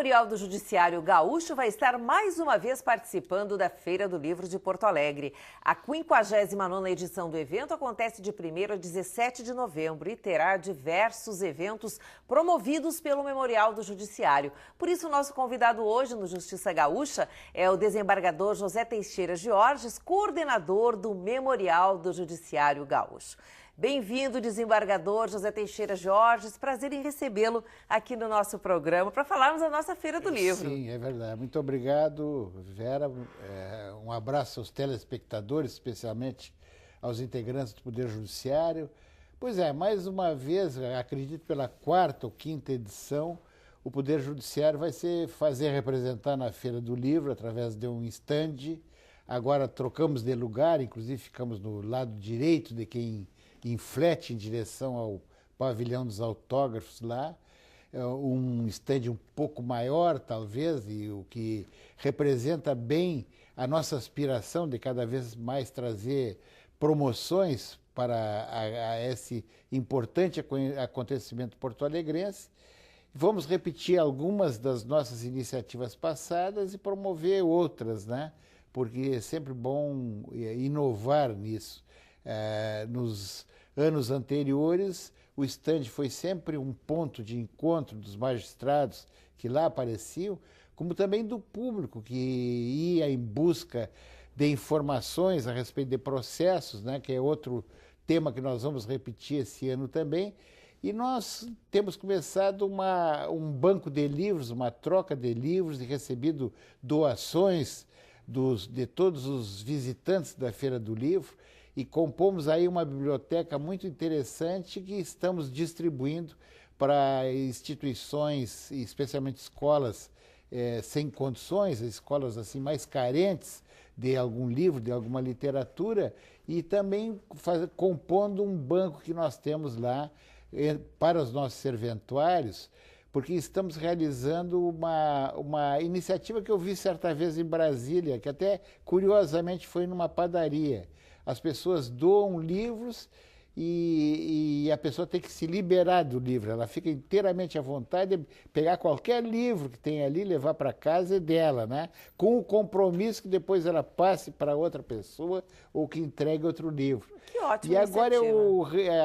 Memorial do Judiciário Gaúcho vai estar mais uma vez participando da Feira do Livro de Porto Alegre. A 59ª edição do evento acontece de 1º a 17 de novembro e terá diversos eventos promovidos pelo Memorial do Judiciário. Por isso, o nosso convidado hoje no Justiça Gaúcha é o desembargador José Teixeira Georges, coordenador do Memorial do Judiciário Gaúcho. Bem-vindo, desembargador José Teixeira Georges. Prazer em recebê-lo aqui no nosso programa para falarmos da nossa Feira do Livro. Sim, é verdade. Muito obrigado, Vera. Um abraço aos telespectadores, especialmente aos integrantes do Poder Judiciário. Pois é, mais uma vez, acredito pela 4ª ou 5ª edição, o Poder Judiciário vai se fazer representar na Feira do Livro através de um estande. Agora trocamos de lugar, inclusive ficamos no lado direito de quem inflete em direção ao pavilhão dos autógrafos lá, um estande um pouco maior, talvez, e o que representa bem a nossa aspiração de cada vez mais trazer promoções para esse importante acontecimento porto-alegrense. Vamos repetir algumas das nossas iniciativas passadas e promover outras, né? Porque é sempre bom inovar nisso. Nos anos anteriores, o estande foi sempre um ponto de encontro dos magistrados que lá apareciam, como também do público que ia em busca de informações a respeito de processos, né, que é outro tema que nós vamos repetir esse ano também. E nós temos começado um banco de livros, uma troca de livros e recebido doações de todos os visitantes da Feira do Livro, e compomos aí uma biblioteca muito interessante que estamos distribuindo para instituições, especialmente escolas sem condições, escolas assim mais carentes de algum livro, de alguma literatura, e também compondo um banco que nós temos lá para os nossos serventuários, porque estamos realizando uma iniciativa que eu vi certa vez em Brasília, que até curiosamente foi numa padaria. As pessoas doam livros e a pessoa tem que se liberar do livro. Ela fica inteiramente à vontade de pegar qualquer livro que tem ali, levar para casa e dela, né? Com o compromisso que depois ela passe para outra pessoa ou que entregue outro livro. Que ótimo. E agora,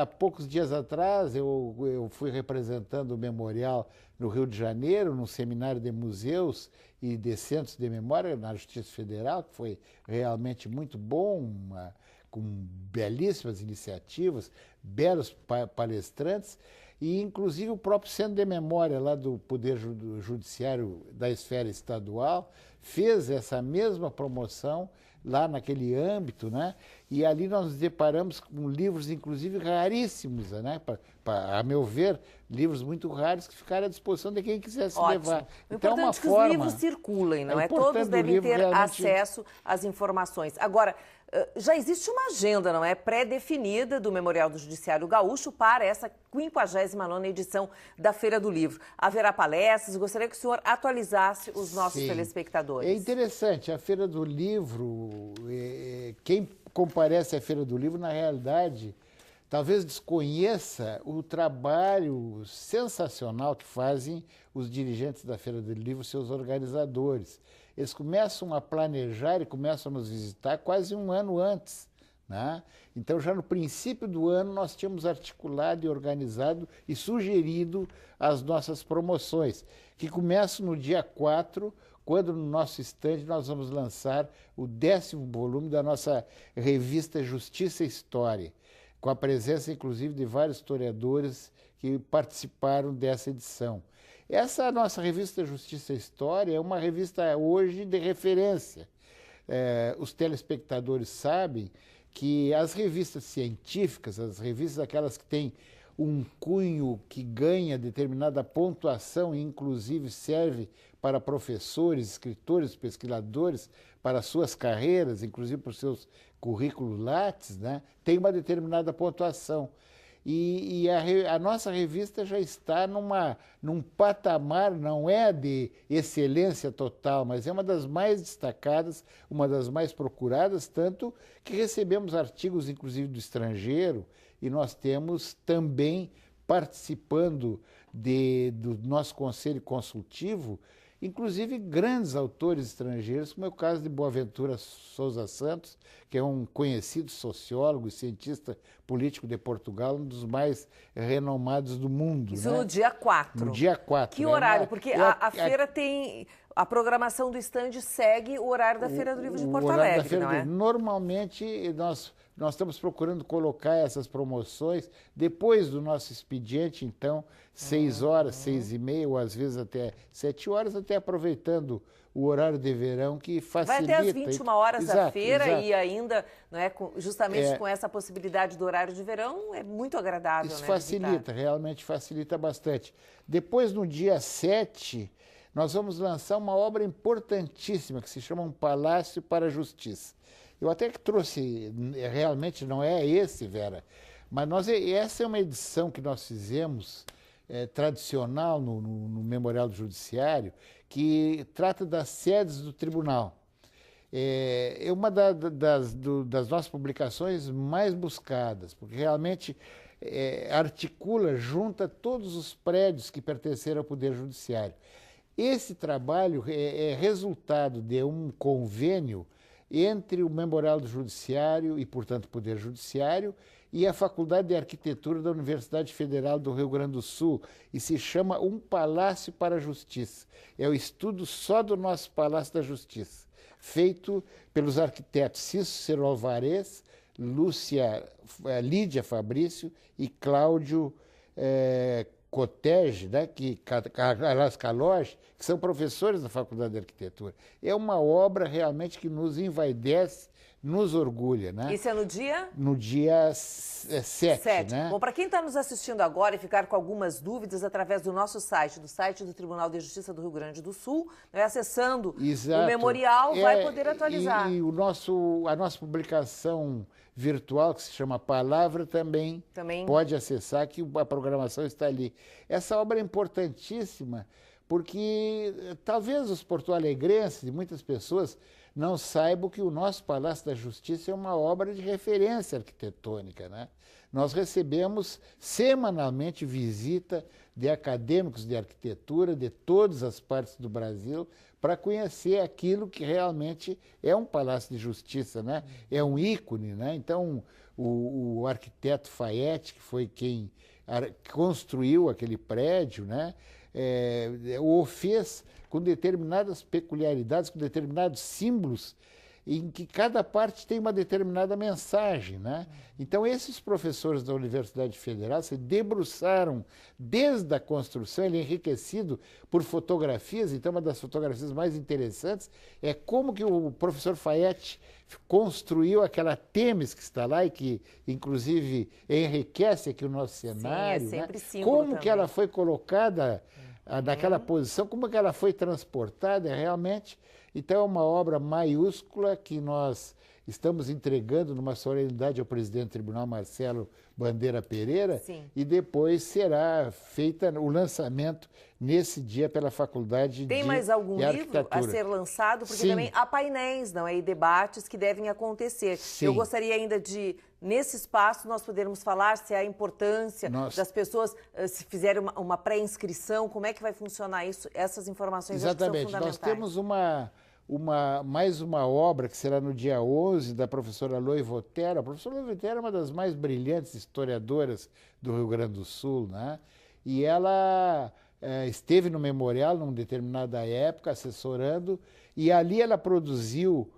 há poucos dias atrás, eu fui representando o Memorial no Rio de Janeiro, num seminário de museus e de centros de memória na Justiça Federal, que foi realmente muito bom, com belíssimas iniciativas, belos palestrantes, e inclusive o próprio Centro de Memória lá do Poder Judiciário da esfera estadual fez essa mesma promoção lá naquele âmbito, né? E ali nós nos deparamos com livros, inclusive, raríssimos, né? A meu ver, livros muito raros que ficaram à disposição de quem quisesse levar. O importante é que os livros circulem, não é? Todos devem ter acesso às informações. Agora, já existe uma agenda, não é? Pré-definida do Memorial do Judiciário Gaúcho para essa 59ª edição da Feira do Livro. Haverá palestras, gostaria que o senhor atualizasse os nossos telespectadores. É interessante, a Feira do Livro, quem comparece à Feira do Livro, na realidade, talvez desconheça o trabalho sensacional que fazem os dirigentes da Feira do Livro, seus organizadores. Eles começam a planejar e começam a nos visitar quase um ano antes, né? Então, já no princípio do ano, nós tínhamos articulado e organizado e sugerido as nossas promoções, que começam no dia 4, quando no nosso estande nós vamos lançar o 10º volume da nossa revista Justiça e História, com a presença, inclusive, de vários historiadores que participaram dessa edição. Essa nossa revista Justiça e História é uma revista hoje de referência. Os telespectadores sabem que as revistas científicas, as revistas aquelas que têm um cunho que ganha determinada pontuação e inclusive serve para professores, escritores, pesquisadores, para suas carreiras, inclusive para os seus currículos Lattes, né, tem uma determinada pontuação. E a nossa revista já está num patamar, não é de excelência total, mas é uma das mais destacadas, uma das mais procuradas, tanto que recebemos artigos, inclusive, do estrangeiro, e nós temos também participando do nosso conselho consultivo inclusive grandes autores estrangeiros, como é o caso de Boaventura Sousa Santos, que é um conhecido sociólogo e cientista político de Portugal, um dos mais renomados do mundo. Isso, né? no dia 4. No dia 4. Que horário? Porque a feira tem... A programação do estande segue o horário da Feira do Livro de Porto Alegre, não é? Normalmente, nós estamos procurando colocar essas promoções depois do nosso expediente, então, 6 horas, 6h30, ou às vezes até 7 horas, até aproveitando o horário de verão, que facilita. Vai até às 21 horas exato, a feira exato. e ainda, não é, justamente com essa possibilidade do horário de verão, é muito agradável. Isso, né, facilita, visitar. realmente facilita bastante. Depois, no dia 7, nós vamos lançar uma obra importantíssima que se chama Um Palácio para a Justiça. Eu até que trouxe, realmente não é esse, Vera, mas essa é uma edição que nós fizemos, tradicional no Memorial do Judiciário, que trata das sedes do tribunal. É uma das nossas publicações mais buscadas, porque realmente articula, junta todos os prédios que pertenceram ao Poder Judiciário. Esse trabalho é resultado de um convênio entre o Memorial do Judiciário e, portanto, o Poder Judiciário e a Faculdade de Arquitetura da Universidade Federal do Rio Grande do Sul, e se chama Um Palácio para a Justiça. É o estudo só do nosso Palácio da Justiça, feito pelos arquitetos Cícero Alvarez, Lídia Fabrício e Cláudio Cotege, né, Calói, que são professores da Faculdade de Arquitetura. É uma obra realmente que nos envaidece, nos orgulha. Né? Isso é no dia? No dia 7. Né? Bom, para quem está nos assistindo agora e ficar com algumas dúvidas, através do nosso site, do site do Tribunal de Justiça do Rio Grande do Sul, acessando o memorial, vai poder atualizar. E a nossa publicação virtual, que se chama Palavra, também pode acessar, que a programação está ali. Essa obra é importantíssima, porque talvez os porto-alegrenses e muitas pessoas não saibam que o nosso Palácio da Justiça é uma obra de referência arquitetônica. Né? Nós recebemos semanalmente visita de acadêmicos de arquitetura de todas as partes do Brasil para conhecer aquilo que realmente é um Palácio de Justiça, né? É um ícone. Né? Então, o arquiteto Fayette, que foi quem construiu aquele prédio, né? O fez com determinadas peculiaridades, com determinados símbolos, em que cada parte tem uma determinada mensagem. Né? Então, esses professores da Universidade Federal se debruçaram desde a construção, ele é enriquecido por fotografias. Então, uma das fotografias mais interessantes é como que o professor Fayette construiu aquela Temis que está lá e que, inclusive, enriquece aqui o nosso cenário. Sim, é sempre né? símbolo Como também. que ela foi colocada naquela posição, como que ela foi transportada realmente. Então, é uma obra maiúscula que nós estamos entregando numa solenidade ao presidente do tribunal, Marcelo Bandeira Pereira, Sim. E depois será feita o lançamento nesse dia pela Faculdade de Arquitetura. Tem mais algum livro a ser lançado? Porque Sim. também há painéis, não é? E debates que devem acontecer. Sim. Eu gostaria ainda de, nesse espaço, nós podermos falar se há importância das pessoas, se fizerem uma pré-inscrição, como é que vai funcionar isso? Essas informações acho que são Exatamente. fundamentais. Nós temos mais uma obra que será no dia 11, da professora Loi Votero. A professora Loi Votero é uma das mais brilhantes historiadoras do Rio Grande do Sul, né? E ela esteve no memorial numa determinada época, assessorando, e ali ela produziu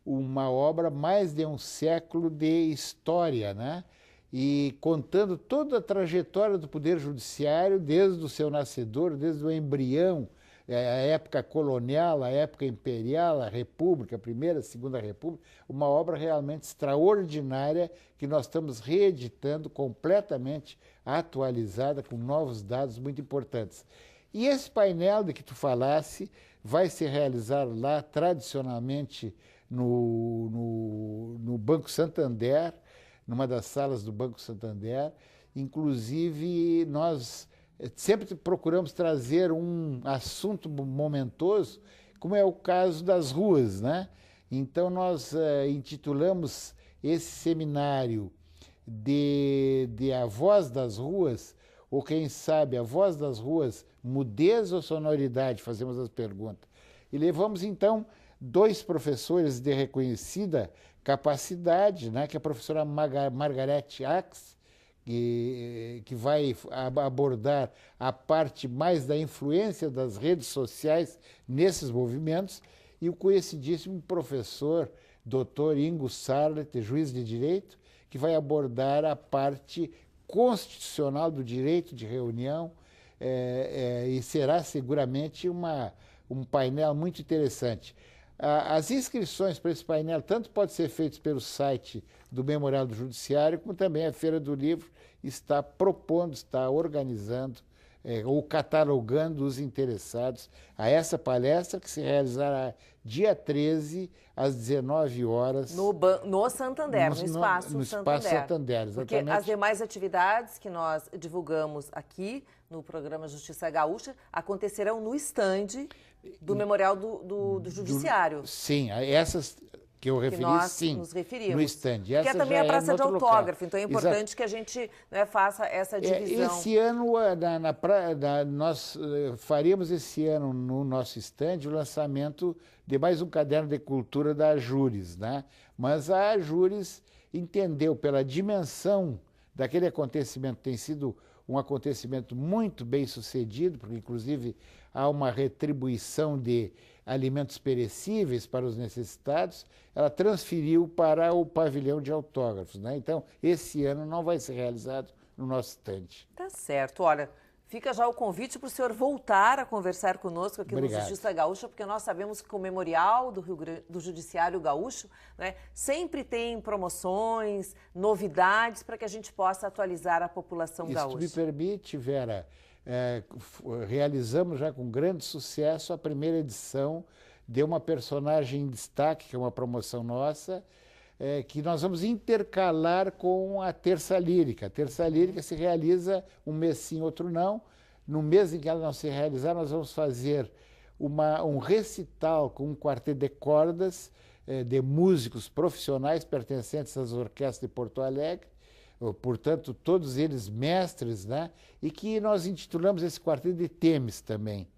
uma obra mais de um século de história, né? E contando toda a trajetória do Poder Judiciário, desde o seu nascedor, desde o embrião, a época colonial, a época imperial, a República, a Primeira, a Segunda República, uma obra realmente extraordinária que nós estamos reeditando, completamente atualizada, com novos dados muito importantes. E esse painel de que tu falasse vai ser realizado lá, tradicionalmente, no Banco Santander, numa das salas do Banco Santander. Inclusive, nós sempre procuramos trazer um assunto momentoso, como é o caso das ruas, né? Então, nós intitulamos esse seminário de A Voz das Ruas, ou quem sabe a Voz das Ruas, Mudez ou Sonoridade, fazemos as perguntas. E levamos então 2 professores de reconhecida capacidade, né, que é a professora Margarete Ax, que vai abordar a parte mais da influência das redes sociais nesses movimentos, e o conhecidíssimo professor Dr. Ingo Sarlet, juiz de direito, que vai abordar a parte constitucional do direito de reunião, e será seguramente um painel muito interessante. As inscrições para esse painel tanto podem ser feitas pelo site do Memorial do Judiciário, como também a Feira do Livro está propondo, está organizando ou catalogando os interessados a essa palestra, que se realizará dia 13, às 19 horas. No Santander, no Espaço Santander. Exatamente. Porque as demais atividades que nós divulgamos aqui no programa Justiça Gaúcha acontecerão no estande do Memorial do Judiciário. Sim, essas que eu referi, sim, nos referimos. no estande. Que é também a praça de autógrafo, então é importante Exato. Que a gente, né, faça essa divisão. Esse ano, nós faríamos esse ano no nosso estande o lançamento de mais um caderno de cultura da Ajures, né? Mas a Ajures entendeu pela dimensão daquele acontecimento, tem sido um acontecimento muito bem sucedido, porque inclusive há uma retribuição de alimentos perecíveis para os necessitados, ela transferiu para o pavilhão de autógrafos, né? Então, esse ano não vai ser realizado no nosso estande. Tá certo. Olha, fica já o convite para o senhor voltar a conversar conosco aqui Obrigado. no Justiça Gaúcha, porque nós sabemos que o Memorial do Judiciário Gaúcho, né, sempre tem promoções, novidades, para que a gente possa atualizar a população gaúcha. Isso me permite, Vera, realizamos já com grande sucesso a primeira edição de uma personagem em destaque, que é uma promoção nossa, que nós vamos intercalar com a Terça Lírica. A Terça Lírica se realiza um mês sim, outro não. No mês em que ela não se realizar, nós vamos fazer um recital com um quarteto de cordas de músicos profissionais pertencentes às orquestras de Porto Alegre, portanto, todos eles mestres, né? E que nós intitulamos esse quarteto de Temes também.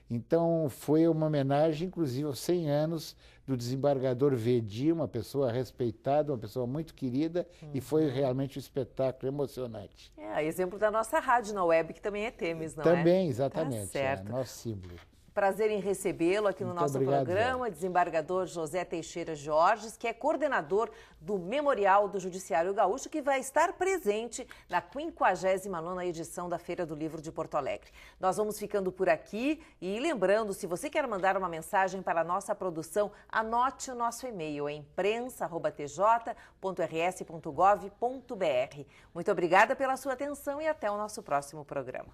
Então, foi uma homenagem, inclusive, aos 100 anos do desembargador Vedi, uma pessoa respeitada, uma pessoa muito querida, e foi realmente um espetáculo emocionante. Exemplo da nossa rádio na web, que também é Temes, não também, é? Também, exatamente, tá certo. Nosso símbolo. Prazer em recebê-lo aqui no Muito nosso obrigado, programa, Vera. desembargador José Teixeira Jorges, que é coordenador do Memorial do Judiciário Gaúcho, que vai estar presente na 59ª edição da Feira do Livro de Porto Alegre. Nós vamos ficando por aqui e lembrando, se você quer mandar uma mensagem para a nossa produção, anote o nosso e-mail, é imprensa@tj.rs.gov.br. Muito obrigada pela sua atenção e até o nosso próximo programa.